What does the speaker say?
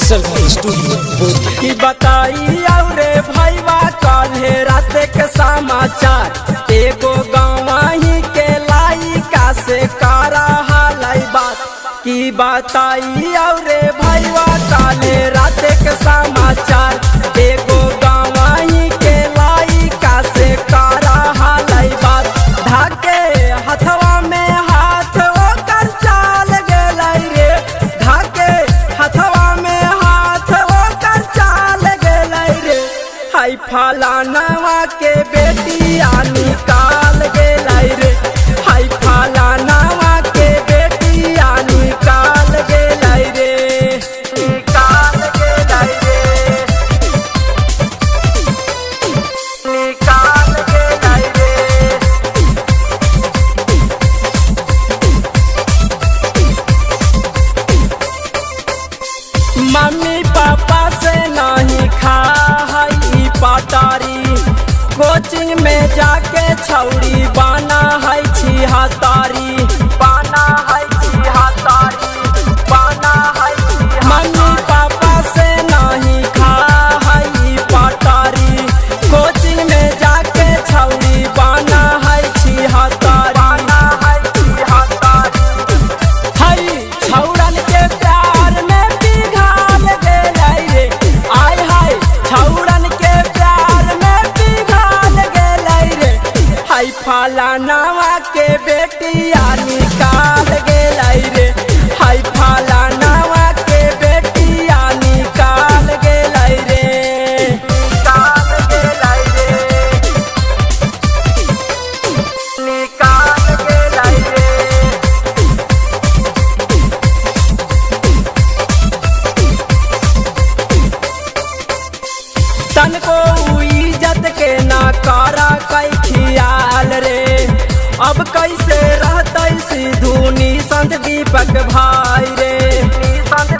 सरकारी स्टूडियो की बताई औरे भैया काल्हे रात के समाचार एगो गाँव ही के लाइका से कारा हालाई बात की बताई औरे भैया काल्हे रात के समाचार एगो गाँव ही के लाइका से कारा हालाई बात धाके हथवा में हाथ ओकर चाल गेलै रे धाके हथवा में हाथ ओकर चाल गेलै रे हाय फलानवा के बेटिया निकाल गेलै रे हाय फलानवा के बेटिया निकाल गेलै रे निकाल गेलै रे निकाल गेलै रे मम्मी पापा से नहीं खा है पटारी कोचिंग में जाके छौरी बाना है छिहत्तरी बाना है छिहत्तरी बाना है मम्मी पापा से नहीं खा है पटारी कोचिंग में जाके छौरी बाना है छिहत्तरी बाना है छिहत्तरी हई छौरन के प्यार में पिघल गेलै रे आय हाय छौरन के प्यार में पिघल गेलै रे हाय फलानवा के बेटिया निकाल गेलै रे हाय फलानवा के बेटिया निकाल गेलै रे निकाल गेलै रे निकाल गेलै रे तनको इज्जत के ना करा कई खियाल रे अब कैसे रहते सिद्धू निसंत दीपक भाई रे निसंत